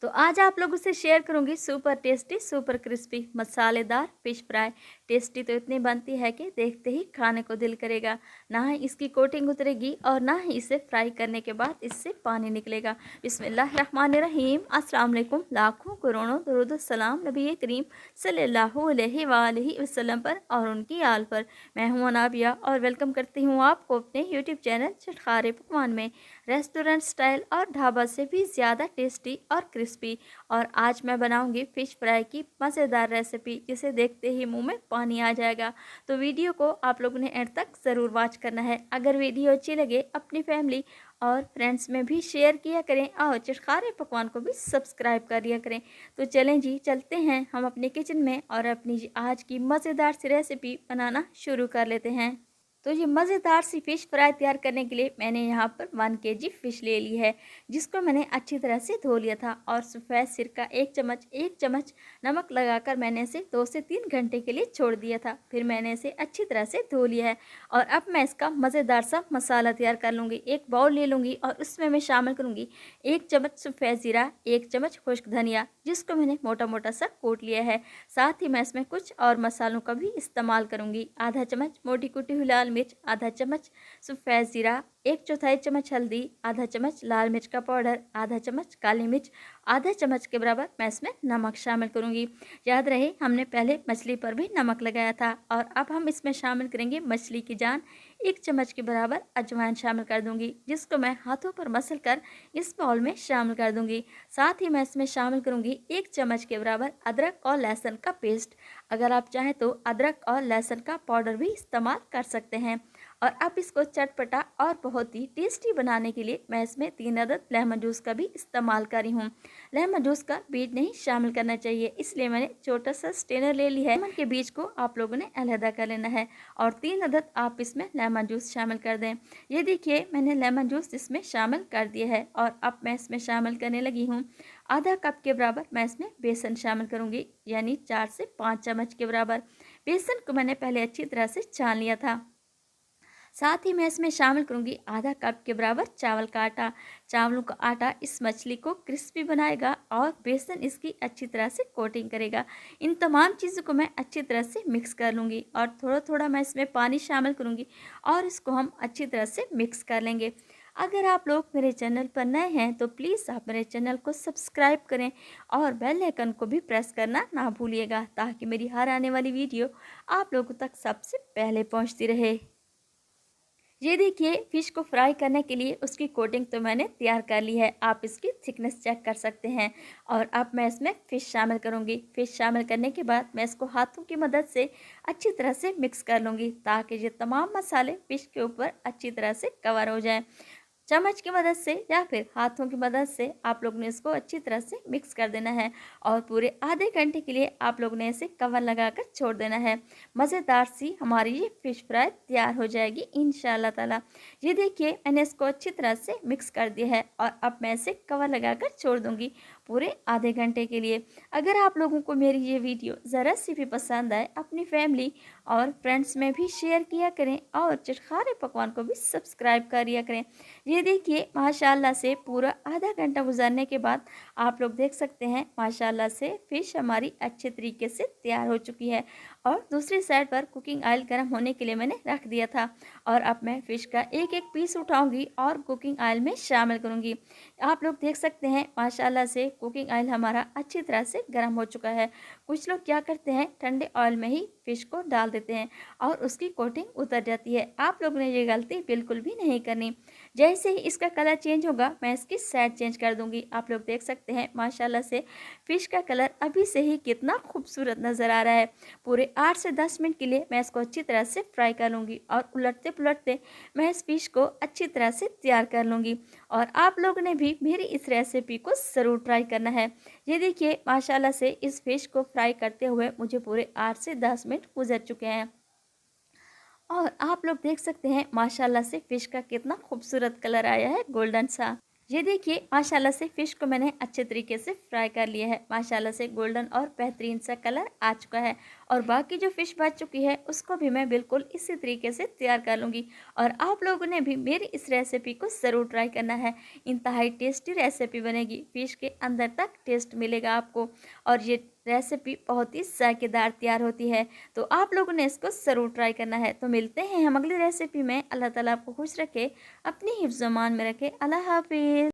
तो आज आप लोगों से शेयर करूंगी सुपर टेस्टी सुपर क्रिस्पी मसालेदार फिश फ्राई। टेस्टी तो इतनी बनती है कि देखते ही खाने को दिल करेगा। ना ही इसकी कोटिंग उतरेगी और ना ही इसे फ्राई करने के बाद इससे पानी निकलेगा। बिस्मिल्लाहिर्रहमानिर्रहीम। अस्सलाम वालेकुम। लाखों करोड़ों दरूद सलाम नबी करीम सल्लल्लाहु अलैहि वसल्लम पर और उनकी आल पर। मैं हूं अनाबिया और वेलकम करती हूं आपको अपने यूट्यूब चैनल चटखारे पकवान में। रेस्टोरेंट स्टाइल और ढाबा से भी ज़्यादा टेस्टी और क्रिस्पी। और आज मैं बनाऊंगी फ़िश फ्राई की मज़ेदार रेसिपी, जिसे देखते ही मुंह में पानी आ जाएगा। तो वीडियो को आप लोगों ने एंड तक ज़रूर वॉच करना है। अगर वीडियो अच्छी लगे अपनी फैमिली और फ्रेंड्स में भी शेयर किया करें और चटखारे पकवान को भी सब्सक्राइब कर लिया करें। तो चलें जी, चलते हैं हम अपने किचन में और अपनी आज की मज़ेदार सी रेसिपी बनाना शुरू कर लेते हैं। तो ये मज़ेदार सी फ़िश फ्राई तैयार करने के लिए मैंने यहाँ पर 1 केजी फ़िश ले ली है, जिसको मैंने अच्छी तरह से धो लिया था। और सफ़ेद सिरका 1 चम्मच नमक लगाकर मैंने इसे 2 से 3 घंटे के लिए छोड़ दिया था। फिर मैंने इसे अच्छी तरह से धो लिया है और अब मैं इसका मज़ेदार सा मसाला तैयार कर लूँगी। एक बाउल ले लूँगी और उसमें मैं शामिल करूँगी 1 चम्मच सफ़ेद ज़ीरा, 1 चम्मच खुश्क धनिया, जिसको मैंने मोटा मोटा सा कूट लिया है। साथ ही मैं इसमें कुछ और मसालों का भी इस्तेमाल करूँगी। आधा चम्मच मोटी कुटी हुई लाल मिर्च, आधा चम्मच सफ़ेद ज़ीरा, 1/4 चम्मच हल्दी, आधा चम्मच लाल मिर्च का पाउडर, आधा चम्मच काली मिर्च, आधा चम्मच के बराबर मैं इसमें नमक शामिल करूंगी। याद रहे हमने पहले मछली पर भी नमक लगाया था। और अब हम इसमें शामिल करेंगे मछली की जान। 1 चम्मच के बराबर अजवाइन शामिल कर दूंगी, जिसको मैं हाथों पर मसल कर इस बाउल में शामिल कर दूंगी। साथ ही मैं इसमें शामिल करूंगी 1 चम्मच के बराबर अदरक और लहसुन का पेस्ट। अगर आप चाहें तो अदरक और लहसुन का पाउडर भी इस्तेमाल कर सकते हैं। और अब इसको चटपटा और बहुत ही टेस्टी बनाने के लिए मैं इसमें 3 अदद लेमन जूस का भी इस्तेमाल कर रही हूँ। लेमन जूस का बीज नहीं शामिल करना चाहिए, इसलिए मैंने छोटा सा स्ट्रेनर ले लिया है। लेमन के बीज को आप लोगों ने अलहदा कर लेना है और 3 अदद आप इसमें लेमन जूस शामिल कर दें। ये देखिए मैंने लेमन जूस इसमें शामिल कर दिया है। और अब मैं इसमें शामिल करने लगी हूँ आधा कप के बराबर मैं इसमें बेसन शामिल करूँगी, यानी 4 से 5 चम्मच के बराबर। बेसन को मैंने पहले अच्छी तरह से छान लिया था। साथ ही मैं इसमें शामिल करूंगी आधा कप के बराबर चावल का आटा। चावलों का आटा इस मछली को क्रिस्पी बनाएगा और बेसन इसकी अच्छी तरह से कोटिंग करेगा। इन तमाम चीज़ों को मैं अच्छी तरह से मिक्स कर लूँगी और थोड़ा थोड़ा मैं इसमें पानी शामिल करूँगी और इसको हम अच्छी तरह से मिक्स कर लेंगे। अगर आप लोग मेरे चैनल पर नए हैं तो प्लीज़ आप मेरे चैनल को सब्सक्राइब करें और बेल आइकन को भी प्रेस करना ना भूलिएगा, ताकि मेरी हर आने वाली वीडियो आप लोगों तक सबसे पहले पहुंचती रहे। ये देखिए फ़िश को फ्राई करने के लिए उसकी कोटिंग तो मैंने तैयार कर ली है। आप इसकी थिकनेस चेक कर सकते हैं। और अब मैं इसमें फ़िश शामिल करूँगी। फ़िश शामिल करने के बाद मैं इसको हाथों की मदद से अच्छी तरह से मिक्स कर लूँगी, ताकि ये तमाम मसाले फ़िश के ऊपर अच्छी तरह से कवर हो जाएं। चम्मच की मदद से या फिर हाथों की मदद से आप लोग ने इसको अच्छी तरह से मिक्स कर देना है और पूरे आधे घंटे के लिए आप लोग ने इसे कवर लगाकर छोड़ देना है। मज़ेदार सी हमारी ये फ़िश फ्राई तैयार हो जाएगी इंशाल्लाह ताला। ये देखिए मैंने इसको अच्छी तरह से मिक्स कर दिया है और अब मैं इसे कवर लगाकर छोड़ दूँगी पूरे आधे घंटे के लिए। अगर आप लोगों को मेरी ये वीडियो ज़रा सी भी पसंद आए, अपनी फैमिली और फ्रेंड्स में भी शेयर किया करें और चटखारे पकवान को भी सब्सक्राइब कर लिया करें। ये देखिए माशाल्लाह से पूरा आधा घंटा गुजरने के बाद आप लोग देख सकते हैं माशाल्लाह से फ़िश हमारी अच्छे तरीके से तैयार हो चुकी है। और दूसरी साइड पर कुकिंग ऑयल गर्म होने के लिए मैंने रख दिया था। और अब मैं फ़िश का एक एक पीस उठाऊंगी और कुकिंग ऑयल में शामिल करूंगी। आप लोग देख सकते हैं माशाल्लाह से कुकिंग ऑयल हमारा अच्छी तरह से गर्म हो चुका है। कुछ लोग क्या करते हैं ठंडे ऑयल में ही फ़िश को डाल देते हैं और उसकी कोटिंग उतर जाती है। आप लोगों ने ये गलती बिल्कुल भी नहीं करनी। जैसे ही इसका कलर चेंज होगा मैं इसकी साइड चेंज कर दूंगी। आप लोग देख सकते हैं माशाल्लाह से फ़िश का कलर अभी से ही कितना खूबसूरत नज़र आ रहा है। पूरे 8 से 10 मिनट के लिए मैं इसको अच्छी तरह से फ्राई कर लूँगी और उलटते पुलटते मैं इस फ़िश को अच्छी तरह से तैयार कर लूँगी। और आप लोगों ने भी मेरी इस रेसिपी को ज़रूर ट्राई करना है। ये देखिए माशाल्लाह से इस फ़िश को फ्राई करते हुए मुझे पूरे 8 से 10 मिनट गुजर चुके हैं। और आप लोग देख सकते हैं माशाल्लाह से फ़िश का कितना खूबसूरत कलर आया है, गोल्डन सा। ये देखिए माशाल्लाह से फ़िश को मैंने अच्छे तरीके से फ्राई कर लिया है। माशाल्लाह से गोल्डन और बेहतरीन सा कलर आ चुका है। और बाकी जो फ़िश बच चुकी है उसको भी मैं बिल्कुल इसी तरीके से तैयार कर लूँगी। और आप लोगों ने भी मेरी इस रेसिपी को ज़रूर ट्राई करना है। इंतहाई टेस्टी रेसिपी बनेगी, फ़िश के अंदर तक टेस्ट मिलेगा आपको और ये रेसिपी बहुत ही जायकेदार तैयार होती है। तो आप लोगों ने इसको ज़रूर ट्राई करना है। तो मिलते हैं हम अगली रेसिपी में। अल्लाह ताला आपको खुश रखे, अपनी हिफ्ज़-ओ-मान में रखे। अल्लाह हाफ़िज़।